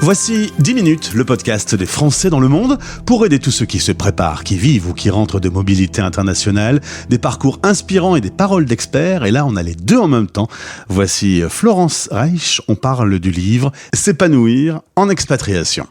Voici 10 minutes, le podcast des Français dans le monde, pour aider tous ceux qui se préparent, qui vivent ou qui rentrent de mobilité internationale, des parcours inspirants et des paroles d'experts. Et là, on a les deux en même temps. Voici Florence Reich, on parle du livre « S'épanouir en expatriation ».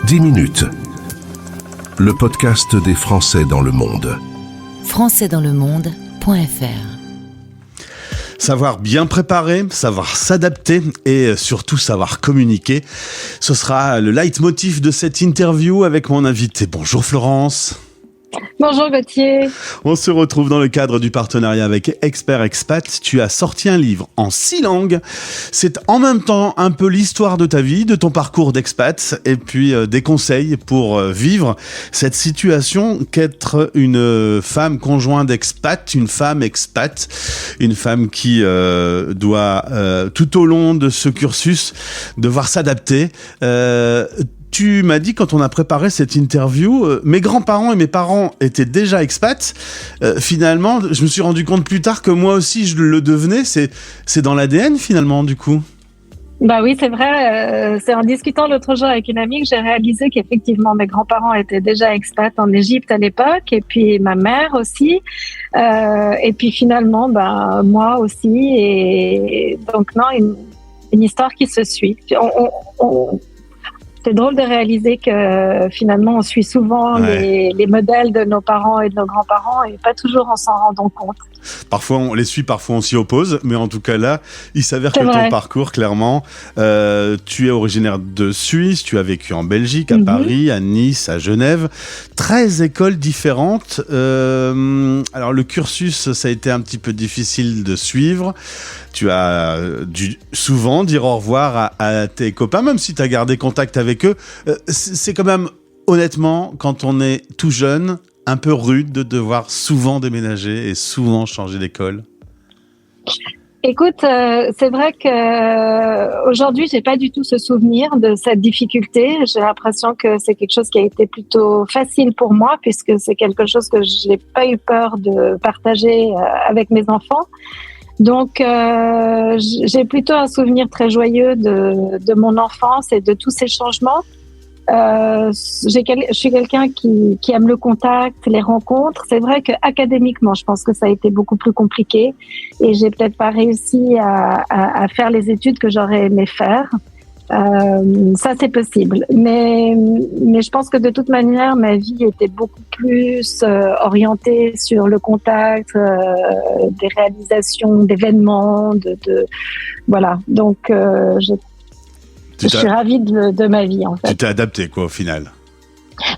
10 minutes, le podcast des Français dans le monde. françaisdanslemonde.fr. Savoir bien préparer, savoir s'adapter et surtout savoir communiquer. Ce sera le leitmotiv de cette interview avec mon invité. Bonjour Florence. Bonjour Gauthier. On se retrouve dans le cadre du partenariat avec Expert Expat. Tu as sorti un livre en 6 langues. C'est en même temps un peu l'histoire de ta vie, de ton parcours d'expat et puis des conseils pour vivre cette situation qu'être une femme conjointe d'expat, une femme expat, une femme qui doit tout au long de ce cursus devoir s'adapter. Tu m'as dit quand on a préparé cette interview, mes grands-parents et mes parents étaient déjà expats. Finalement, je me suis rendu compte plus tard que moi aussi je le devenais. C'est dans l'ADN finalement du coup. Bah oui, c'est vrai. C'est en discutant l'autre jour avec une amie que j'ai réalisé qu'effectivement mes grands-parents étaient déjà expats en Égypte à l'époque, et puis ma mère aussi. Et puis finalement, moi aussi. Et donc non, une histoire qui se suit. C'est drôle de réaliser que finalement on suit souvent les modèles de nos parents et de nos grands-parents et pas toujours en s'en rendant compte. Parfois on les suit, parfois on s'y oppose, mais en tout cas là, il s'avère que ton parcours, clairement, tu es originaire de Suisse, tu as vécu en Belgique, à Paris, à Nice, à Genève, 13 écoles différentes. Alors le cursus, ça a été un petit peu difficile de suivre. Tu as dû souvent dire au revoir à tes copains, même si tu as gardé contact avec eux. C'est quand même, honnêtement, quand on est tout jeune, un peu rude de devoir souvent déménager et souvent changer d'école. Écoute, c'est vrai que aujourd'hui, j'ai pas du tout ce souvenir de cette difficulté. J'ai l'impression que c'est quelque chose qui a été plutôt facile pour moi, puisque c'est quelque chose que j'ai pas eu peur de partager avec mes enfants. Donc, j'ai plutôt un souvenir très joyeux de mon enfance et de tous ces changements. Je suis quelqu'un qui aime le contact, les rencontres. C'est vrai que académiquement, je pense que ça a été beaucoup plus compliqué et j'ai peut-être pas réussi à faire les études que j'aurais aimé faire. Ça, c'est possible. Mais je pense que de toute manière, ma vie était beaucoup plus orientée sur le contact, des réalisations, d'événements, voilà. Donc, je suis ravie de ma vie, en fait. Tu t'es adaptée, quoi, au final.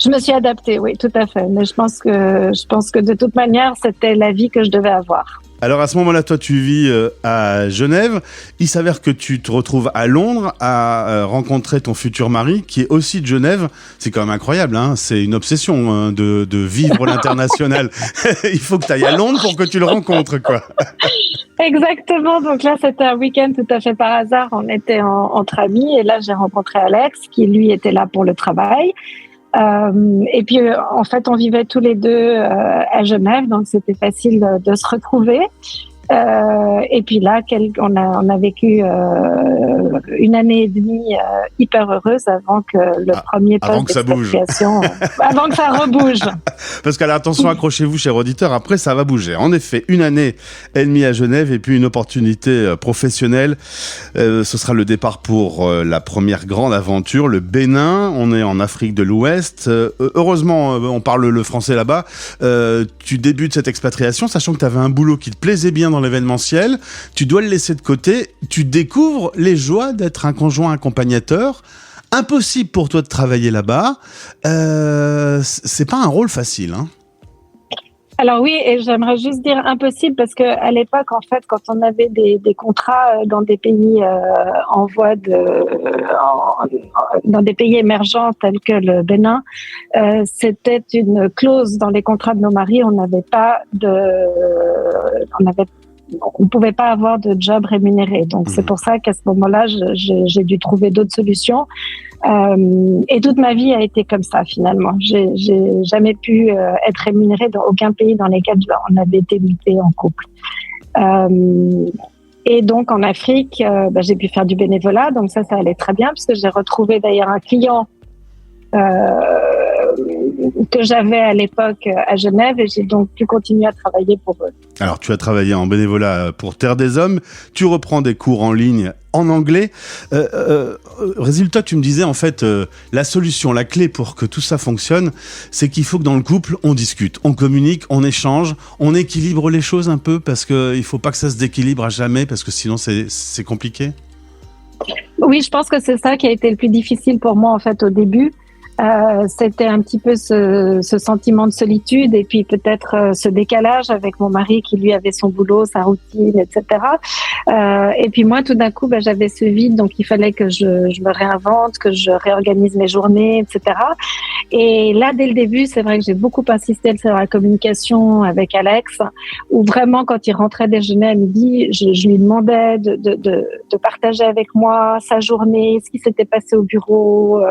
Je me suis adaptée, oui, tout à fait. Mais je pense que de toute manière, c'était la vie que je devais avoir. Alors à ce moment-là, toi, tu vis à Genève. Il s'avère que tu te retrouves à Londres à rencontrer ton futur mari, qui est aussi de Genève. C'est quand même incroyable, hein. C'est une obsession de vivre l'international. Il faut que tu ailles à Londres pour que tu le rencontres, quoi. Exactement. Donc là, c'était un week-end tout à fait par hasard. On était entre amis et là, j'ai rencontré Alex, qui lui était là pour le travail. Et puis, en fait, on vivait tous les deux à Genève, donc c'était facile de se retrouver. Et puis là, on a vécu une année et demie hyper heureuse avant que le premier poste d'expatriation, avant que ça rebouge. Parce qu'à attention, accrochez-vous, chers auditeurs, après ça va bouger. En effet, une année et demie à Genève et puis une opportunité professionnelle. Ce sera le départ pour la première grande aventure, le Bénin. On est en Afrique de l'Ouest. Heureusement, on parle le français là-bas. Tu débutes cette expatriation, sachant que tu avais un boulot qui te plaisait bien dans l'événementiel, tu dois le laisser de côté, tu découvres les joies d'être un conjoint accompagnateur. Impossible pour toi de travailler là-bas. C'est pas un rôle facile, hein. Alors oui, et j'aimerais juste dire impossible parce que à l'époque, en fait, quand on avait des contrats dans des pays dans des pays émergents tels que le Bénin, c'était une clause dans les contrats de nos maris. On pouvait pas avoir de job rémunéré. Donc c'est pour ça qu'à ce moment-là, j'ai dûu trouver d'autres solutions. Et toute ma vie a été comme ça finalement. J'ai jamais pu être rémunérée dans aucun pays dans lesquels on avait été mutés en couple. Et donc en Afrique, j'ai pu faire du bénévolat, donc ça allait très bien puisque j'ai retrouvé d'ailleurs un client que j'avais à l'époque à Genève et j'ai donc pu continuer à travailler pour eux. Alors, tu as travaillé en bénévolat pour Terre des Hommes, tu reprends des cours en ligne en anglais. Résultat, tu me disais en fait, la solution, la clé pour que tout ça fonctionne, c'est qu'il faut que dans le couple, on discute, on communique, on échange, on équilibre les choses un peu parce qu'il ne faut pas que ça se déquilibre à jamais parce que sinon c'est compliqué. Oui, je pense que c'est ça qui a été le plus difficile pour moi en fait au début. C'était un petit peu ce sentiment de solitude et puis peut-être ce décalage avec mon mari qui lui avait son boulot, sa routine, etc. Et puis moi, tout d'un coup, j'avais ce vide, donc il fallait que je me réinvente, que je réorganise mes journées, etc. Et là, dès le début, c'est vrai que j'ai beaucoup insisté sur la communication avec Alex, où vraiment, quand il rentrait déjeuner à midi, je lui demandais de partager avec moi sa journée, ce qui s'était passé au bureau,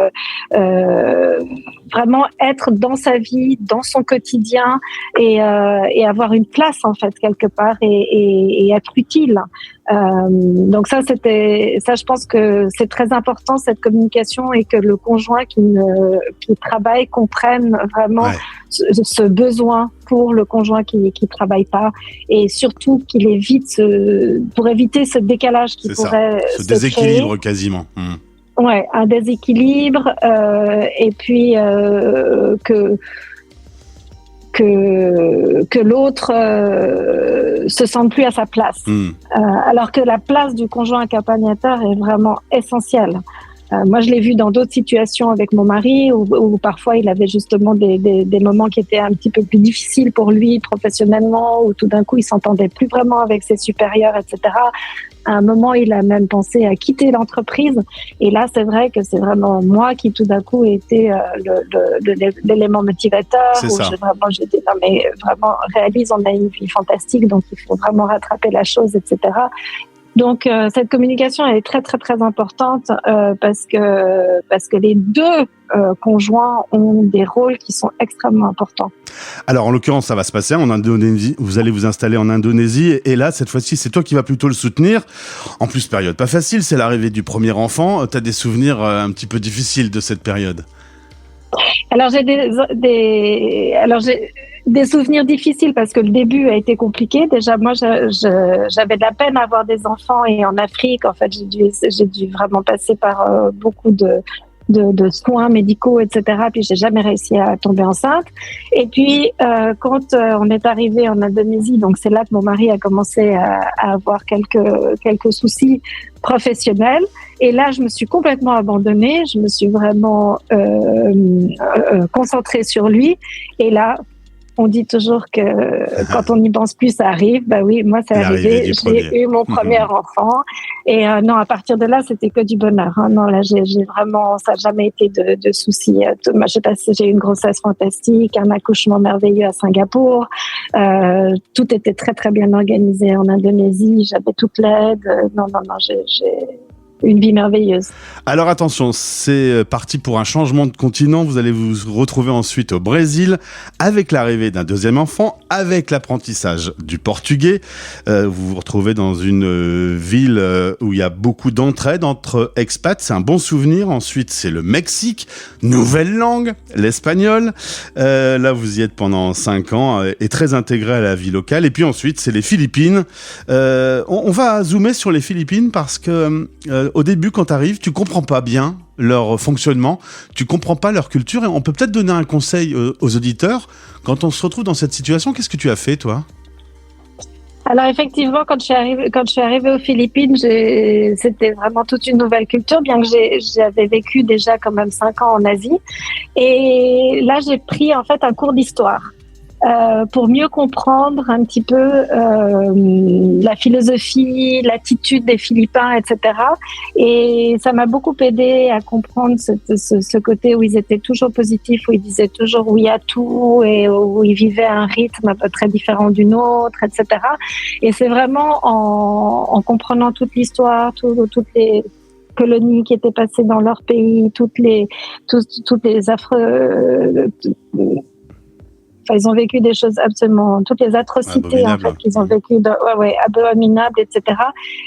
vraiment être dans sa vie, dans son quotidien et avoir une place en fait quelque part et être utile. Donc ça, je pense que c'est très important cette communication et que le conjoint qui travaille comprenne vraiment ce besoin pour le conjoint qui travaille pas et surtout qu'il évite pour éviter ce décalage qui pourrait ce déséquilibre créer. Quasiment. Ouais, un déséquilibre et puis que l'autre se sente plus à sa place. Alors que la place du conjoint accompagnateur est vraiment essentielle. Moi, je l'ai vu dans d'autres situations avec mon mari où parfois il avait justement des moments qui étaient un petit peu plus difficiles pour lui professionnellement, où tout d'un coup il s'entendait plus vraiment avec ses supérieurs, etc. À un moment, il a même pensé à quitter l'entreprise. Et là, c'est vrai que c'est vraiment moi qui, tout d'un coup, était l'élément motivateur. C'est ça. J'ai dit, non, mais vraiment, réalise, on a une vie fantastique, donc il faut vraiment rattraper la chose, etc. Donc, cette communication, elle est très, très, très importante parce que les deux conjoints ont des rôles qui sont extrêmement importants. Alors, en l'occurrence, ça va se passer en Indonésie. Vous allez vous installer en Indonésie. Et là, cette fois-ci, c'est toi qui vas plutôt le soutenir. En plus, période pas facile, c'est l'arrivée du premier enfant. Tu as des souvenirs un petit peu difficiles de cette période? Alors, j'ai des souvenirs difficiles parce que le début a été compliqué. Déjà, moi, j'avais de la peine à avoir des enfants et en Afrique, en fait, j'ai dû vraiment passer par beaucoup de soins médicaux, etc. Puis j'ai jamais réussi à tomber enceinte. Et puis quand on est arrivé en Indonésie, donc c'est là que mon mari a commencé à avoir quelques soucis professionnels. Et là, je me suis complètement abandonnée. Je me suis vraiment concentrée sur lui. Et là, on dit toujours que quand on n'y pense plus, ça arrive. Bah oui, moi, c'est arrivé. J'ai eu mon premier enfant. Et non, à partir de là, c'était que du bonheur. Hein. Non, là, j'ai vraiment, ça n'a jamais été de soucis. Moi, j'ai eu une grossesse fantastique, un accouchement merveilleux à Singapour. Tout était très, très bien organisé en Indonésie. J'avais toute l'aide. Non, j'ai une vie merveilleuse. Alors attention, c'est parti pour un changement de continent. Vous allez vous retrouver ensuite au Brésil avec l'arrivée d'un deuxième enfant, avec l'apprentissage du portugais. Vous vous retrouvez dans une ville où il y a beaucoup d'entraide entre expats. C'est un bon souvenir. Ensuite, c'est le Mexique. Nouvelle langue, l'espagnol. Là, vous y êtes pendant 5 ans et très intégré à la vie locale. Et puis ensuite, c'est les Philippines. On va zoomer sur les Philippines parce que au début, quand tu arrives, tu comprends pas bien leur fonctionnement, tu comprends pas leur culture, et on peut peut-être donner un conseil aux auditeurs. Quand on se retrouve dans cette situation, qu'est-ce que tu as fait, toi ? Alors effectivement, quand je suis arrivée aux Philippines, c'était vraiment toute une nouvelle culture, bien que j'avais vécu déjà quand même 5 ans en Asie. Et là, j'ai pris en fait un cours d'histoire. Pour mieux comprendre un petit peu la philosophie, l'attitude des Philippins, etc. Et ça m'a beaucoup aidé à comprendre ce côté où ils étaient toujours positifs, où ils disaient toujours oui à tout et où ils vivaient un rythme un peu très différent du nôtre, etc. Et c'est vraiment en comprenant toute l'histoire, toutes les colonies qui étaient passées dans leur pays, toutes les affreux Enfin, ils ont vécu des choses absolument, toutes les atrocités en fait qu'ils ont vécues, abominables, etc.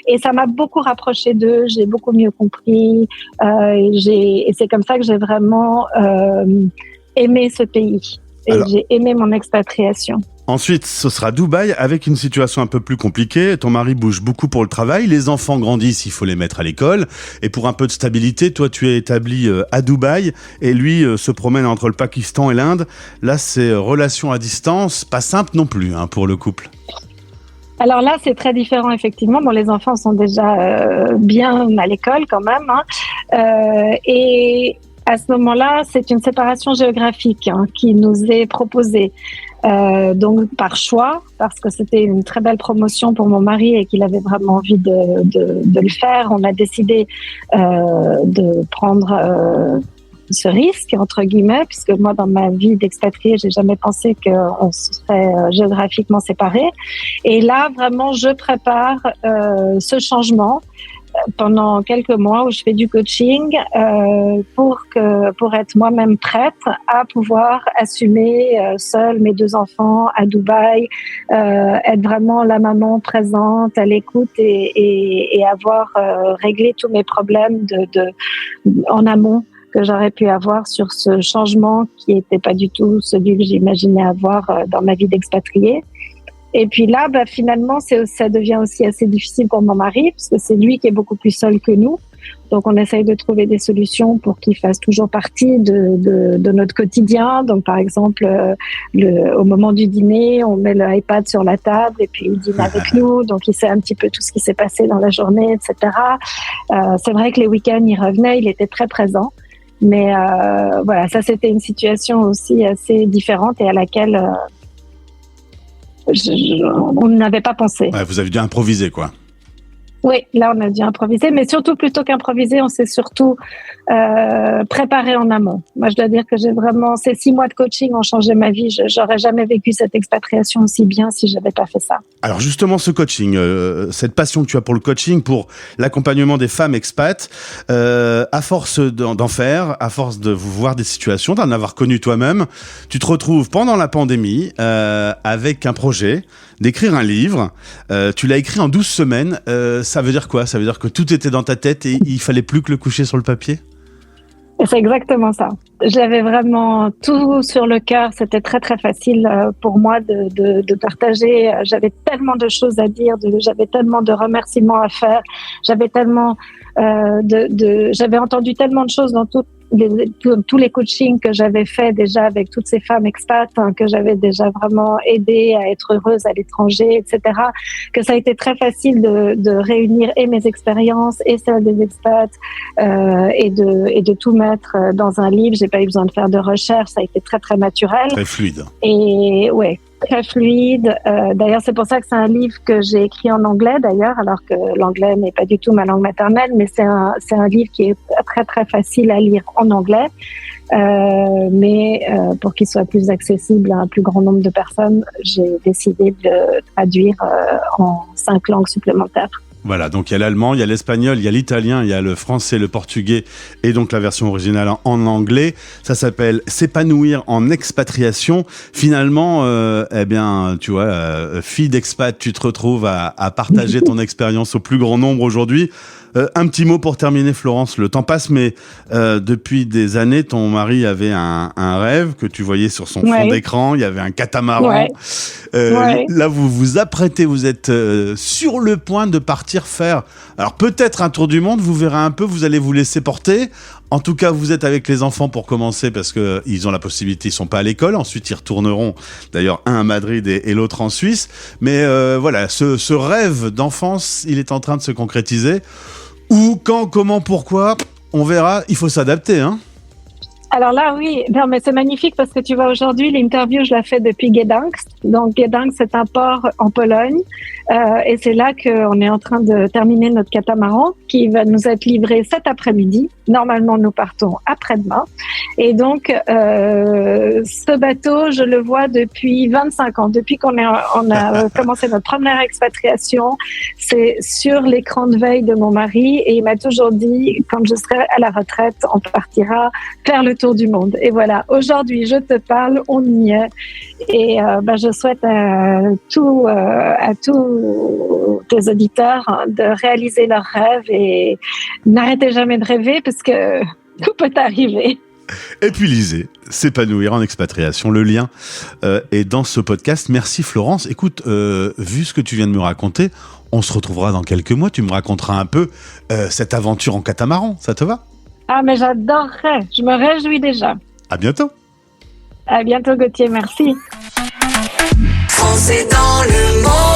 Et ça m'a beaucoup rapproché d'eux. J'ai beaucoup mieux compris. Et c'est comme ça que j'ai vraiment aimé ce pays. Et j'ai aimé mon expatriation. Ensuite, ce sera Dubaï avec une situation un peu plus compliquée. Ton mari bouge beaucoup pour le travail. Les enfants grandissent, il faut les mettre à l'école. Et pour un peu de stabilité, toi, tu es établi à Dubaï et lui se promène entre le Pakistan et l'Inde. Là, c'est relation à distance, pas simple non plus pour le couple. Alors là, c'est très différent, effectivement. Bon, les enfants sont déjà bien à l'école quand même. Et à ce moment-là, c'est une séparation géographique qui nous est proposée. Donc par choix, parce que c'était une très belle promotion pour mon mari et qu'il avait vraiment envie de le faire. On a décidé de prendre ce risque, entre guillemets, puisque moi, dans ma vie d'expatriée, j'ai jamais pensé qu'on serait géographiquement séparés. Et là, vraiment, je prépare ce changement pendant quelques mois où je fais du coaching pour être moi-même prête à pouvoir assumer seule mes 2 enfants à Dubaï, être vraiment la maman présente, à l'écoute et avoir réglé tous mes problèmes en amont que j'aurais pu avoir sur ce changement qui n'était pas du tout celui que j'imaginais avoir dans ma vie d'expatriée. Et puis là, finalement, ça devient aussi assez difficile pour mon mari, parce que c'est lui qui est beaucoup plus seul que nous. Donc, on essaye de trouver des solutions pour qu'il fasse toujours partie de notre quotidien. Donc, par exemple, au moment du dîner, on met le iPad sur la table et puis il dîne avec nous. Donc, il sait un petit peu tout ce qui s'est passé dans la journée, etc. C'est vrai que les week-ends, il revenait, il était très présent. Mais voilà, ça, c'était une situation aussi assez différente et à laquelle on n'avait pas pensé. Ouais, vous avez dû improviser, quoi. Oui, là, on a dû improviser, mais surtout, plutôt qu'improviser, on s'est surtout préparé en amont. Moi, je dois dire que ces 6 mois de coaching ont changé ma vie. J'aurais jamais vécu cette expatriation aussi bien si j'avais pas fait ça. Alors justement, ce coaching, cette passion que tu as pour le coaching, pour l'accompagnement des femmes expats, à force d'en faire, à force de voir des situations, d'en avoir connu toi-même, tu te retrouves pendant la pandémie avec un projet d'écrire un livre. Tu l'as écrit en 12 semaines. Ça veut dire quoi ? Ça veut dire que tout était dans ta tête et il fallait plus que le coucher sur le papier ? C'est exactement ça. J'avais vraiment tout sur le cœur. C'était très, très facile pour moi de partager. J'avais tellement de choses à dire, j'avais tellement de remerciements à faire. J'avais tellement j'avais entendu tellement de choses dans tous les coachings que j'avais fait déjà avec toutes ces femmes expats, que j'avais déjà vraiment aidé à être heureuse à l'étranger, etc., que ça a été très facile de réunir et mes expériences et celles des expats et de tout mettre dans un livre. J'ai pas eu besoin de faire de recherche, ça a été très, très naturel. Très fluide. Et ouais, très fluide. D'ailleurs, c'est pour ça que c'est un livre que j'ai écrit en anglais, d'ailleurs, alors que l'anglais n'est pas du tout ma langue maternelle, mais c'est un livre qui est très, très facile à lire en anglais, mais pour qu'il soit plus accessible à un plus grand nombre de personnes, j'ai décidé de le traduire en 5 langues supplémentaires. Voilà, donc il y a l'allemand, il y a l'espagnol, il y a l'italien, il y a le français, le portugais et donc la version originale en anglais. Ça s'appelle « S'épanouir en expatriation ». Finalement, tu vois, fille d'expat, tu te retrouves à partager ton expérience au plus grand nombre aujourd'hui. Un petit mot pour terminer, Florence. Le temps passe, mais depuis des années, ton mari avait un rêve que tu voyais sur son fond d'écran. Il y avait un catamaran. Ouais. Là, vous vous apprêtez, vous êtes sur le point de partir faire, alors peut-être un tour du monde, vous verrez un peu, vous allez vous laisser porter. En tout cas, vous êtes avec les enfants pour commencer parce que ils ont la possibilité, ils sont pas à l'école. Ensuite, ils retourneront. D'ailleurs, un à Madrid et l'autre en Suisse. Mais voilà, ce rêve d'enfance, il est en train de se concrétiser. Où, quand, comment, pourquoi, on verra. Il faut s'adapter, hein. Alors là, oui, non, mais c'est magnifique parce que tu vois, aujourd'hui, l'interview, je la fais depuis Gdańsk. Donc, Gdańsk, c'est un port en Pologne. Et c'est là qu'on est en train de terminer notre catamaran qui va nous être livré cet après-midi. Normalement, nous partons après-demain. Et donc, ce bateau, je le vois depuis 25 ans. Depuis qu'on a commencé notre première expatriation, c'est sur l'écran de veille de mon mari. Et il m'a toujours dit, quand je serai à la retraite, on partira faire le tour du monde. Et voilà, aujourd'hui, je te parle, on y est. Et je souhaite à tous tes auditeurs de réaliser leurs rêves et n'arrêtez jamais de rêver parce que tout peut arriver. Et puis lisez, s'épanouir en expatriation. Le lien est dans ce podcast. Merci Florence. Écoute, vu ce que tu viens de me raconter, on se retrouvera dans quelques mois. Tu me raconteras un peu cette aventure en catamaran. Ça te va ? Ah, mais j'adorerais. Je me réjouis déjà. À bientôt. À bientôt, Gauthier. Merci. Français dans le monde.